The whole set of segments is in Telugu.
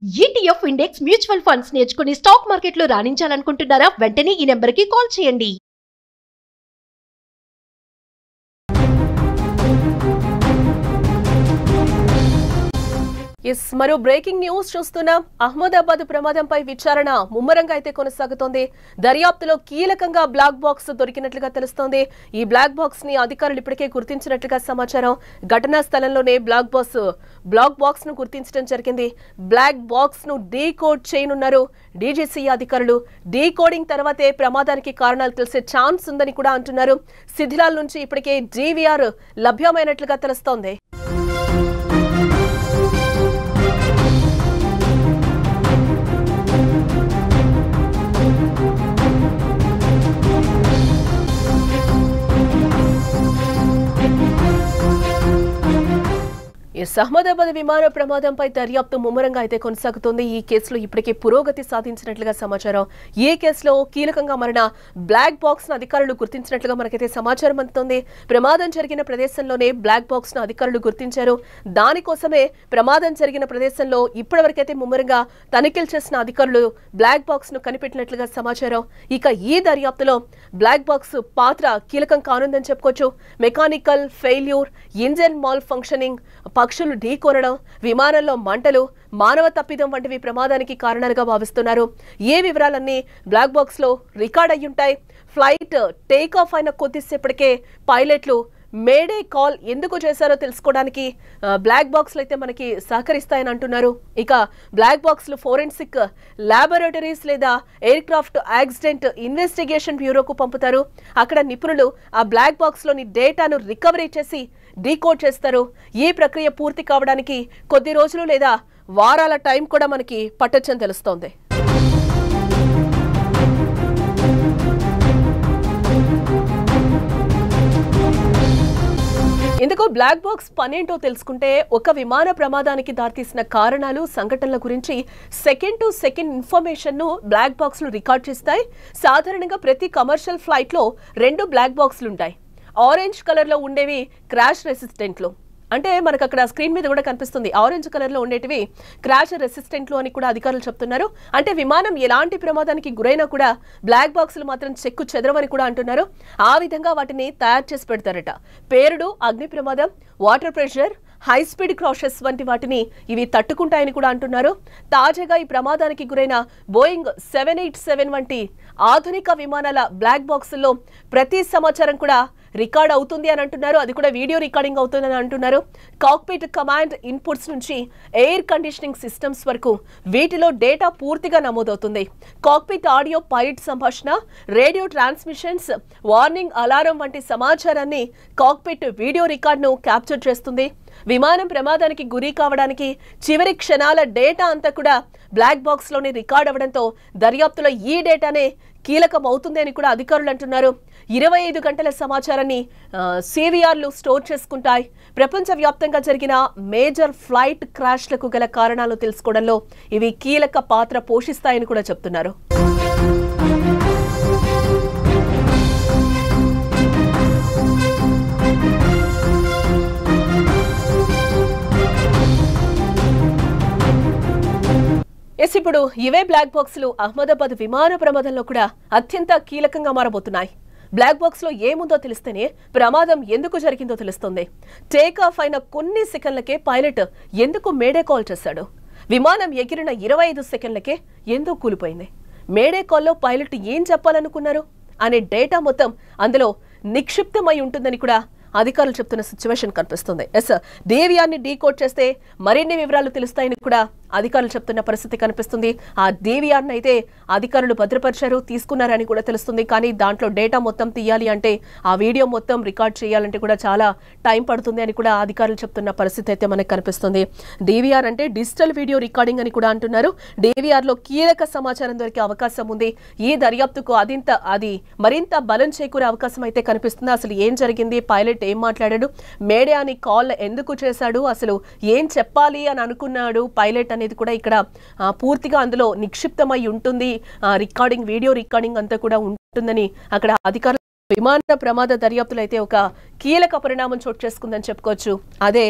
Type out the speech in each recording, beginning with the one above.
ETF ఇండెక్స్ మ్యూచువల్ ఫండ్స్ నేర్చుకుని స్టాక్ మార్కెట్లో రాణించాలనుకుంటున్నారా? వెంటనే ఈ నెంబర్కి కాల్ చేయండి. మరో బ్రేకింగ్ న్యూస్ చూస్తున్నాం. అహ్మదాబాద్ ప్రమాదంపై విచారణ ముమ్మరంగా అయితే కొనసాగుతోంది. దర్యాప్తులో కీలకంగా బ్లాక్ బాక్స్ దొరికినట్లుగా తెలుస్తోంది. ఈ బ్లాక్ బాక్స్ ని అధికారులు ఇప్పటికే గుర్తించినట్లుగా సమాచారం. ఘటనా స్థలంలోనే బ్లాక్ బాక్స్ ను గుర్తించడం జరిగింది. బ్లాక్ బాక్స్ ను డీకోడ్ చేయనున్నారు డీజీసీ అధికారులు. డీకోడింగ్ తర్వాతే ప్రమాదానికి కారణాలు తెలిసే ఛాన్స్ ఉందని కూడా అంటున్నారు. శిథిలాల నుంచి ఇప్పటికే DVR లభ్యమైనట్లుగా తెలుస్తోంది. అహ్మదాబాద్ విమాన ప్రమాదంపై దర్యాప్తు ముమ్మరంగా అయితే కొనసాగుతోంది. ఈ కేసులో ఇప్పటికే పురోగతి సాధించినట్లుగా సమాచారం. ఈ కేసులో కీలకంగా మారిన బ్లాక్ బాక్స్ ను అధికారులు గుర్తించినట్లుగా మనకైతే సమాచారం అందుతోంది. ప్రమాదం జరిగిన ప్రదేశంలోనే బ్లాక్ బాక్స్ ను అధికారులు గుర్తించారు. దానికోసమే ప్రమాదం జరిగిన ప్రదేశంలో ఇప్పటివరకైతే ముమ్మరంగా తనిఖీలు చేసిన అధికారులు బ్లాక్ బాక్స్ ను కనిపెట్టినట్లుగా సమాచారం. ఇక ఈ దర్యాప్తులో బ్లాక్ బాక్స్ పాత్ర కీలకం కానుందని చెప్పుకోవచ్చు. Mechanical failure, engine mall functioning, పక్షులు ఢీకొనడం, విమానంలో మంటలు, మానవ తప్పిదం వంటివి ప్రమాదానికి కారణాలుగా భావిస్తున్నారు. ఏ వివరాలన్నీ బ్లాక్ బాక్స్ లో రికార్డ్ అయ్యుంటాయి. ఫ్లైట్ టేక్ ఆఫ్ అయిన కొద్దిసేపటికే పైలట్లు మేడే కాల్ ఎందుకు చేశారో తెలుసుకోవడానికి బ్లాక్ బాక్స్లు అయితే మనకి సహకరిస్తాయని అంటున్నారు. ఇక బ్లాక్ బాక్స్లు ఫోరెన్సిక్ ల్యాబొరేటరీస్ లేదా ఎయిర్ క్రాఫ్ట్ యాక్సిడెంట్ ఇన్వెస్టిగేషన్ బ్యూరోకు పంపుతారు. అక్కడ నిపుణులు ఆ బ్లాక్ బాక్స్లోని డేటాను రికవరీ చేసి డీకోడ్ చేస్తారు. ఈ ప్రక్రియ పూర్తి కావడానికి కొద్ది రోజులు లేదా వారాల టైం కూడా మనకి పట్టొచ్చని తెలుస్తోంది. ఇందుకు బ్లాక్ బాక్స్ పనేంటో తెలుసుకుంటే ఒక విమాన ప్రమాదానికి దారితీసిన కారణాలు, సంఘటనల గురించి సెకండ్ టు సెకండ్ ఇన్ఫర్మేషన్ ను బ్లాక్ బాక్స్ లు రికార్డ్ చేస్తాయి. సాధారణంగా ప్రతి కమర్షియల్ ఫ్లైట్ లో 2 బ్లాక్ బాక్స్లు ఉంటాయి. ఆరెంజ్ కలర్ లో ఉండేవి క్రాష్ రెసిస్టెంట్లు, అంటే మనకు అక్కడ స్క్రీన్ మీద కూడా కనిపిస్తుంది. ఆరెంజ్ కలర్ లో ఉండేటివి క్రాష్ రెసిస్టెంట్లు అని కూడా అధికారులు చెప్తున్నారు. అంటే విమానం ఎలాంటి ప్రమాదానికి గురైనా కూడా బ్లాక్ బాక్సులు మాత్రం చెక్కు చెదరవని కూడా అంటున్నారు. ఆ విధంగా వాటిని తయారు చేసి పెడతారట. పేరుడు, అగ్ని ప్రమాదం, water pressure, high speed crashes వంటి వాటిని ఇవి తట్టుకుంటాయని కూడా అంటున్నారు. తాజాగా ఈ ప్రమాదానికి గురైన బోయింగ్ 787 వంటి ఆధునిక విమానాల బ్లాక్ బాక్సుల్లో ప్రతి సమాచారం కూడా రికార్డ్ అవుతుంది అని అంటున్నారు. అది కూడా వీడియో రికార్డింగ్ అవుతుందని అంటున్నారు. కాక్పిట్ కమాండ్ ఇన్పుట్స్ నుంచి ఎయిర్ కండిషనింగ్ సిస్టమ్స్ వరకు వీటిలో డేటా పూర్తిగా నమోదవుతుంది. కాక్పిట్ ఆడియో, పైలట్ సంభాషణ, రేడియో ట్రాన్స్మిషన్స్, వార్నింగ్, అలారం వంటి సమాచారాన్ని కాక్పిట్ వీడియో రికార్డును క్యాప్చర్ చేస్తుంది. విమానం ప్రమాదానికి గురి కావడానికి చివరి క్షణాల డేటా అంతా కూడా బ్లాక్ బాక్స్ లోనే రికార్డ్ అవ్వడంతో దర్యాప్తులో ఈ డేటానే కీలకం అవుతుంది అని కూడా అధికారులు అంటున్నారు. 25 గంటల సమాచారాన్ని CVRలు స్టోర్ చేసుకుంటాయి. ప్రపంచవ్యాప్తంగా జరిగిన మేజర్ ఫ్లైట్ క్రాష్లకు గల కారణాలు తెలుసుకోవడంలో ఇవి కీలక పాత్ర పోషిస్తాయని కూడా చెప్తున్నారు. ఇప్పుడు ఇవే బ్లాక్ బాక్సులు అహ్మదాబాద్ విమాన ప్రమాదంలో కూడా అత్యంత కీలకంగా మారబోతున్నాయి. బ్లాక్ బాక్స్ లో ఏముందో తెలిస్తేనే ప్రమాదం ఎందుకు జరిగిందో తెలుస్తుంది. టేక్ ఆఫ్ అయిన కొన్ని సెకండ్లకే పైలట్ ఎందుకు మేడే కాల్ చేశాడు? విమానం ఎగిరిన 25 సెకండ్లకే ఎందుకు కూలిపోయింది? మేడే కాల్లో పైలట్ ఏం చెప్పాలనుకున్నారు అనే డేటా మొత్తం అందులో నిక్షిప్తమై ఉంటుందని కూడా అధికారులు చెప్తున్న సిచ్యువేషన్ కనిపిస్తుంది. DVR ని డీకోడ్ చేస్తే మరిన్ని వివరాలు తెలుస్తాయని కూడా అధికారులు చెప్తున్న పరిస్థితి కనిపిస్తుంది. ఆ DVR ని అయితే అధికారులు భద్రపరిచారు, తీసుకున్నారని కూడా తెలుస్తుంది. కానీ దాంట్లో డేటా మొత్తం తీయాలి అంటే, ఆ వీడియో మొత్తం రికార్డ్ చేయాలంటే కూడా చాలా టైం పడుతుంది అని కూడా అధికారులు చెప్తున్న పరిస్థితి అయితే మనకు కనిపిస్తుంది. DVR అంటే డిజిటల్ వీడియో రికార్డింగ్ అని కూడా అంటున్నారు. DVR లో కీలక సమాచారం దొరికే అవకాశం ఉంది. ఈ దర్యాప్తుకు అది మరింత బలం చేకూరే అవకాశం అయితే కనిపిస్తుంది. అసలు ఏం జరిగింది, పైలట్ ఏం మాట్లాడాడు, మేడే అని కాల్ ఎందుకు చేశాడు, అసలు ఏం చెప్పాలి అని అనుకున్నాడు పైలట్ అనేది కూడా ఇక్కడ పూర్తిగా అందులో నిక్షిప్తమై ఉంటుంది. రికార్డింగ్, వీడియో రికార్డింగ్ అంతా కూడా ఉంటుందని అక్కడ అధికారులు విమాన ప్రమాద దర్యాప్తులో అయితే ఒక కీలక పరిణామం చోటు చేసుకుందని చెప్పుకోవచ్చు. అదే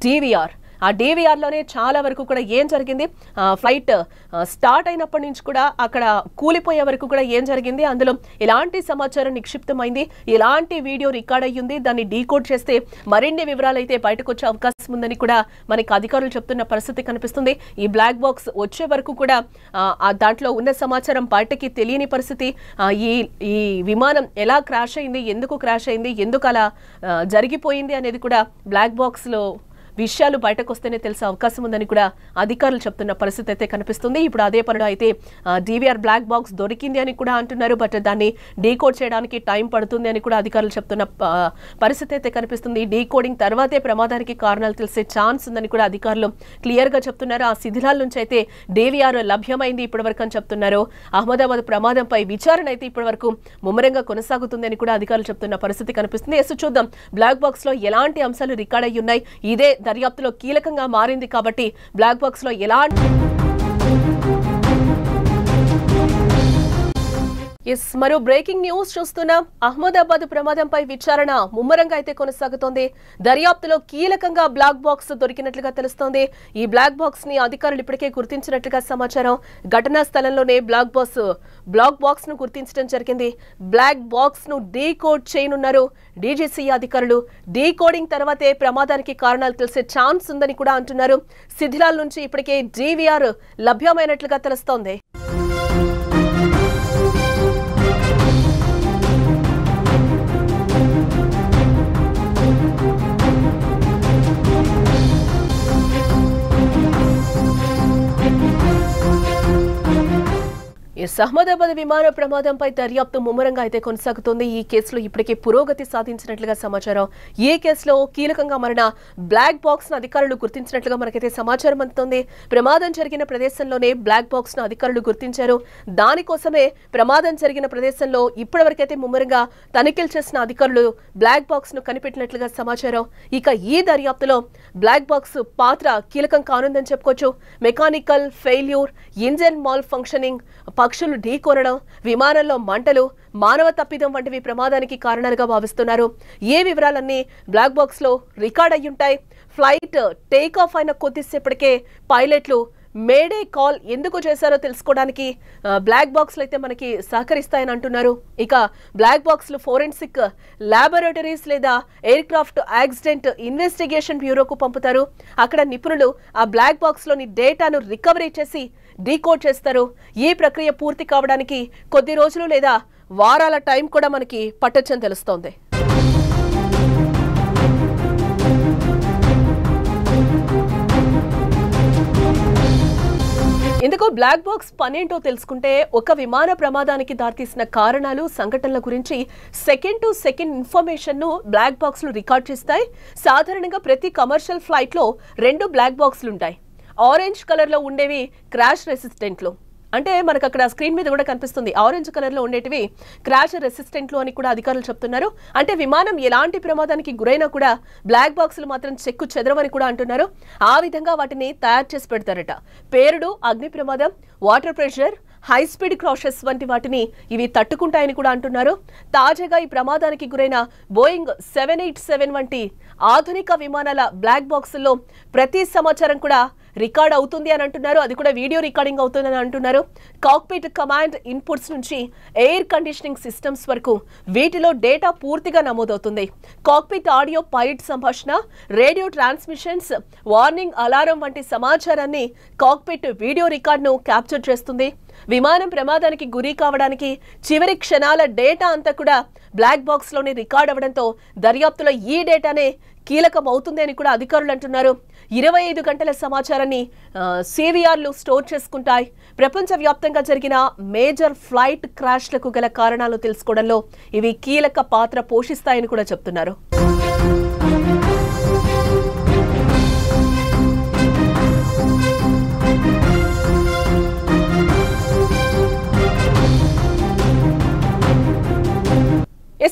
DVR ఆ DVR లోనే చాలా వరకు కూడా ఏం జరిగింది, ఫ్లైట్ స్టార్ట్ అయినప్పటి నుంచి కూడా అక్కడ కూలిపోయే వరకు కూడా ఏం జరిగింది, అందులో ఎలాంటి సమాచారం నిక్షిప్తమైంది, ఎలాంటి వీడియో రికార్డ్ అయ్యింది, దాన్ని డీకోడ్ చేస్తే మరిన్ని వివరాలు అయితే బయటకు వచ్చే అవకాశం ఉందని కూడా మనకి అధికారులు చెప్తున్న పరిస్థితి కనిపిస్తుంది. ఈ బ్లాక్ బాక్స్ వచ్చే వరకు కూడా దాంట్లో ఉన్న సమాచారం బయటకి తెలియని పరిస్థితి. ఈ విమానం ఎలా క్రాష్ అయింది, ఎందుకు క్రాష్ అయింది, ఎందుకు అలా జరిగిపోయింది అనేది కూడా బ్లాక్ బాక్స్ లో విషయాలు బయటకు వస్తేనే తెలిసే అవకాశం ఉందని కూడా అధికారులు చెప్తున్న పరిస్థితి అయితే కనిపిస్తుంది. ఇప్పుడు అదే పనిలో అయితే DVR బ్లాక్ బాక్స్ దొరికింది అని కూడా అంటున్నారు. బట్ దాన్ని డీకోడ్ చేయడానికి టైం పడుతుంది అని కూడా అధికారులు చెప్తున్న పరిస్థితి అయితే కనిపిస్తుంది. డీకోడింగ్ తర్వాతే ప్రమాదానికి కారణాలు తెలిసే ఛాన్స్ ఉందని కూడా అధికారులు క్లియర్ గా చెప్తున్నారు. ఆ శిథిలాల నుంచి అయితే DVR లభ్యమైంది ఇప్పటివరకు అని చెప్తున్నారు. అహ్మదాబాద్ ప్రమాదంపై విచారణ అయితే ఇప్పటివరకు ముమ్మరంగా కొనసాగుతుంది అని కూడా అధికారులు చెప్తున్న పరిస్థితి కనిపిస్తుంది. ఎస్ చూద్దాం బ్లాక్ బాక్స్ లో ఎలాంటి అంశాలు రికార్డ్ అయ్యి ఉన్నాయి, ఇదే దర్యాప్తులో కీలకంగా మారింది కాబట్టి బ్లాక్ బాక్స్ లో ఎలాంటి మరో బ్రేకింగ్ న్యూస్ చూస్తున్నాం. అహ్మదాబాద్ ప్రమాదంపై విచారణ ముమ్మరంగా అయితే కొనసాగుతోంది. దర్యాప్తులో కీలకంగా బ్లాక్ బాక్స్ దొరికినట్లుగా తెలుస్తోంది. ఈ బ్లాక్ బాక్స్ ని అధికారులు ఇప్పటికే గుర్తించినట్లుగా సమాచారం. ఘటనా స్థలంలోనే బ్లాక్ బాక్స్ ను గుర్తించడం జరిగింది. బ్లాక్ బాక్స్ ను డీకోడ్ చేయనున్నారు DGCA అధికారులు. డీకోడింగ్ తర్వాతే ప్రమాదానికి కారణాలు తెలిసే ఛాన్స్ ఉందని కూడా అంటున్నారు. శిథిలాల నుంచి ఇప్పటికే DVR లభ్యమైనట్లుగా తెలుస్తోంది. అహ్మదాబాద్ విమాన ప్రమాదంపై దర్యాప్తు ముమ్మరంగా అయితే కొనసాగుతోంది. ఈ కేసులో ఇప్పటికే పురోగతి సాధించినట్లుగా సమాచారం. ఈ కేసులో కీలకంగా మారిన బ్లాక్ బాక్స్ ను అధికారులు గుర్తించినట్లుగా మనకైతే సమాచారం అందుతోంది. ప్రమాదం జరిగిన ప్రదేశంలోనే బ్లాక్ బాక్స్ ను అధికారులు గుర్తించారు. దానికోసమే ప్రమాదం జరిగిన ప్రదేశంలో ఇప్పటివరకైతే ముమ్మరంగా తనిఖీలు చేసిన అధికారులు బ్లాక్ బాక్స్ ను కనిపెట్టినట్లుగా సమాచారం. ఇక ఈ దర్యాప్తులో బ్లాక్ బాక్స్ పాత్ర కీలకం కానుందని చెప్పుకోవచ్చు. Mechanical failure, engine mall functioning, పక్షులు ఢీకొనడం, విమానంలో మంటలు, మానవ తప్పిదం వంటివి ప్రమాదానికి కారణాలుగా భావిస్తున్నారు. ఏ వివరాలన్నీ బ్లాక్ బాక్స్ లో రికార్డ్ అయ్యుంటాయి. ఫ్లైట్ టేక్ ఆఫ్ అయిన కొద్దిసేపటికే పైలట్లు మేడే కాల్ ఎందుకు చేశారో తెలుసుకోవడానికి బ్లాక్ బాక్స్లు అయితే మనకి సహకరిస్తాయని అంటున్నారు. ఇక బ్లాక్ బాక్స్లు ఫోరెన్సిక్ ల్యాబొరేటరీస్ లేదా ఎయిర్ క్రాఫ్ట్ యాక్సిడెంట్ ఇన్వెస్టిగేషన్ బ్యూరోకు పంపుతారు. అక్కడ నిపుణులు ఆ బ్లాక్ బాక్స్లోని డేటాను రికవరీ చేసి డీకోడ్ చేస్తారు. ఈ ప్రక్రియ పూర్తి కావడానికి కొద్ది రోజులు లేదా వారాల టైం కూడా మనకి పట్టొచ్చని తెలుస్తోంది. ఇందుకు బ్లాక్ బాక్స్ పనేంటో తెలుసుకుంటే ఒక విమాన ప్రమాదానికి దారితీసిన కారణాలు, సంఘటనల గురించి సెకండ్ టు సెకండ్ ఇన్ఫర్మేషన్ ను బ్లాక్ బాక్స్లు రికార్డ్ చేస్తాయి. సాధారణంగా ప్రతి కమర్షియల్ ఫ్లైట్ లో 2 బ్లాక్ బాక్స్లు ఉంటాయి. ఆరెంజ్ కలర్ లో ఉండేవి క్రాష్ రెసిస్టెంట్లు, అంటే మనకు అక్కడ స్క్రీన్ మీద కూడా కనిపిస్తుంది. ఆరెంజ్ కలర్ లో ఉండేటివి క్రాష్ రెసిస్టెంట్లు అని కూడా అధికారులు చెప్తున్నారు. అంటే విమానం ఎలాంటి ప్రమాదానికి గురైనా కూడా బ్లాక్ బాక్సులు మాత్రం చెక్కు చెదరవని కూడా అంటున్నారు. ఆ విధంగా వాటిని తయారు చేసి పెడతారట. పేరుడు, అగ్ని ప్రమాదం, water pressure, high speed crashes వంటి వాటిని ఇవి తట్టుకుంటాయని కూడా అంటున్నారు. తాజాగా ఈ ప్రమాదానికి గురైన బోయింగ్ 787 వంటి ఆధునిక విమానాల బ్లాక్ బాక్సుల్లో ప్రతి సమాచారం కూడా రికార్డ్ అవుతుంది అని అంటున్నారు. అది కూడా వీడియో రికార్డింగ్ అవుతుందని అంటున్నారు. కాక్పిట్ కమాండ్ ఇన్పుట్స్ నుంచి ఎయిర్ కండిషనింగ్ సిస్టమ్స్ వరకు వీటిలో డేటా పూర్తిగా నమోదవుతుంది. కాక్పిట్ ఆడియో, పైలట్ సంభాషణ, రేడియో ట్రాన్స్మిషన్స్, వార్నింగ్, అలారం వంటి సమాచారాన్ని కాక్పిట్ వీడియో రికార్డును క్యాప్చర్ చేస్తుంది. విమానం ప్రమాదానికి గురి కావడానికి చివరి క్షణాల డేటా అంతా కూడా బ్లాక్ బాక్స్ లోనే రికార్డ్ అవ్వడంతో దర్యాప్తులో ఈ డేటానే కీలకం అవుతుంది అని కూడా అధికారులు అంటున్నారు. 25 గంటల సమాచారాన్ని CVRలు స్టోర్ చేసుకుంటాయి. ప్రపంచవ్యాప్తంగా జరిగిన మేజర్ ఫ్లైట్ క్రాష్లకు గల కారణాలు తెలుసుకోవడంలో ఇవి కీలక పాత్ర పోషిస్తాయని కూడా చెప్తున్నారు.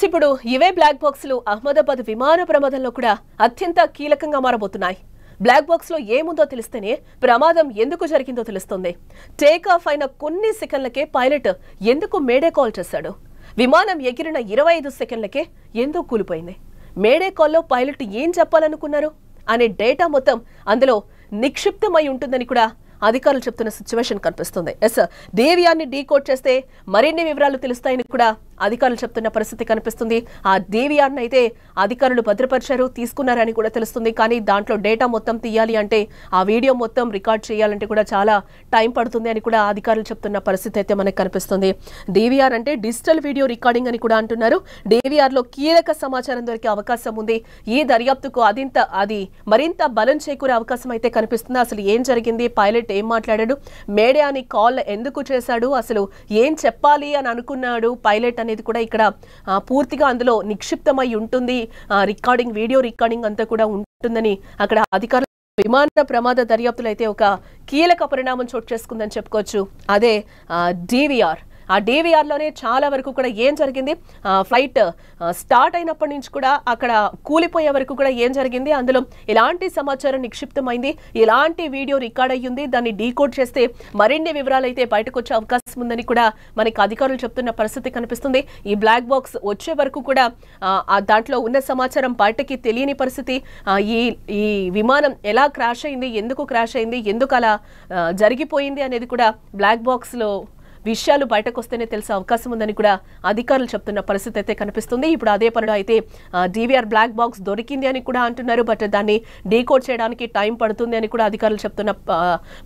ఇప్పుడు ఇవే బ్లాక్ బాక్సులు అహ్మదాబాద్ విమాన ప్రమాదంలో కూడా అత్యంత కీలకంగా మారబోతున్నాయి. బ్లాక్ బాక్స్ లో ఏముందో తెలిస్తేనే ప్రమాదం ఎందుకు జరిగిందో తెలుస్తుంది. టేక్ ఆఫ్ అయిన కొన్ని సెకండ్లకే పైలట్ ఎందుకు మేడే కాల్ చేశాడు? విమానం ఎగిరిన 25 సెకండ్లకే ఎందుకు కూలిపోయింది? మేడే కాల్లో పైలట్ ఏం చెప్పాలనుకున్నారు? అనే డేటా మొత్తం అందులో నిక్షిప్తమై ఉంటుందని కూడా అధికారులు చెప్తున్న సిచ్యువేషన్ కనిపిస్తుంది. ఎస్, డీవీఆర్ని డీకోడ్ చేస్తే మరిన్ని వివరాలు తెలుస్తాయని కూడా అధికారులు చెప్తున్న పరిస్థితి కనిపిస్తుంది. ఆ డీవీఆర్ని అయితే అధికారులు భద్రపరిచారు, తీసుకున్నారని కూడా తెలుస్తుంది. కానీ దాంట్లో డేటా మొత్తం తీయాలి అంటే, ఆ వీడియో మొత్తం రికార్డ్ చేయాలంటే కూడా చాలా టైం పడుతుంది అని కూడా అధికారులు చెప్తున్న పరిస్థితి అయితే మనకు కనిపిస్తుంది. డీవీఆర్ అంటే డిజిటల్ వీడియో రికార్డింగ్ అని కూడా అంటున్నారు. డీవీఆర్లో కీలక సమాచారం దొరికే అవకాశం ఉంది. ఈ దర్యాప్తుకు అది మరింత బలం చేకూరే అవకాశం అయితే కనిపిస్తుంది. అసలు ఏం జరిగింది, పైలట్ ఏం మాట్లాడాడు, మేడియాని కాల్ ఎందుకు చేశాడు, అసలు ఏం చెప్పాలి అని అనుకున్నాడు పైలట్ అనేది కూడా ఇక్కడ పూర్తిగా అందులో నిక్షిప్తమై ఉంటుంది. వీడియో రికార్డింగ్ అంతా కూడా ఉంటుందని అక్కడ అధికారులు విమాన ప్రమాద దర్యాప్తులు అయితే ఒక కీలక పరిణామం చోటు చేసుకుందని చెప్పుకోవచ్చు. అదే డీవీఆర్. ఆ డీవీఆర్లోనే చాలా వరకు కూడా ఏం జరిగింది, ఫ్లైట్ స్టార్ట్ అయినప్పటి నుంచి కూడా అక్కడ కూలిపోయే వరకు కూడా ఏం జరిగింది, అందులో ఎలాంటి సమాచారం నిక్షిప్తమైంది, ఎలాంటి వీడియో రికార్డ్ అయ్యింది, దాన్ని డీకోడ్ చేస్తే మరిన్ని వివరాలు అయితే బయటకు వచ్చే అవకాశం ఉందని కూడా మనకి అధికారులు చెప్తున్న పరిస్థితి కనిపిస్తుంది. ఈ బ్లాక్ బాక్స్ వచ్చే వరకు కూడా దాంట్లో ఉన్న సమాచారం బయటకి తెలియని పరిస్థితి. ఈ విమానం ఎలా క్రాష్ అయింది, ఎందుకు క్రాష్ అయింది, ఎందుకు అలా జరిగిపోయింది అనేది కూడా బ్లాక్ బాక్స్లో విషయాలు బయటకు వస్తేనే తెలిసే అవకాశం ఉందని కూడా అధికారులు చెప్తున్న పరిస్థితి అయితే కనిపిస్తుంది. ఇప్పుడు అదే పనిలో అయితే డీవీఆర్ బ్లాక్ బాక్స్ దొరికింది అని కూడా అంటున్నారు. బట్ దాన్ని డీకోడ్ చేయడానికి టైం పడుతుంది అని కూడా అధికారులు చెప్తున్న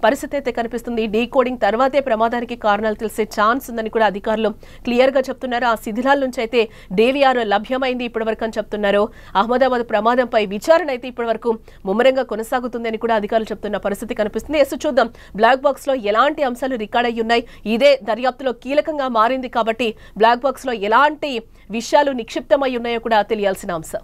పరిస్థితి అయితే కనిపిస్తుంది. డీకోడింగ్ తర్వాతే ప్రమాదానికి కారణాలు తెలిసే ఛాన్స్ ఉందని కూడా అధికారులు క్లియర్గా చెప్తున్నారు. ఆ శిథిలాల నుంచి అయితే డీవీఆర్ లభ్యమైంది ఇప్పటివరకు అని చెప్తున్నారు. అహ్మదాబాద్ ప్రమాదంపై విచారణ అయితే ఇప్పటివరకు ముమ్మరంగా కొనసాగుతుంది అని కూడా అధికారులు చెప్తున్న పరిస్థితి కనిపిస్తుంది. ఎస్, చూద్దాం బ్లాక్ బాక్స్ లో ఎలాంటి అంశాలు రికార్డ్ అయ్యి ఉన్నాయి. ఇదే దర్యాప్తులో కీలకంగా మారింది కాబట్టి బ్లాక్ బాక్స్ లో ఎలాంటి విషయాలు నిక్షిప్తమై ఉన్నాయో కూడా తెలియాల్సిన అంశం.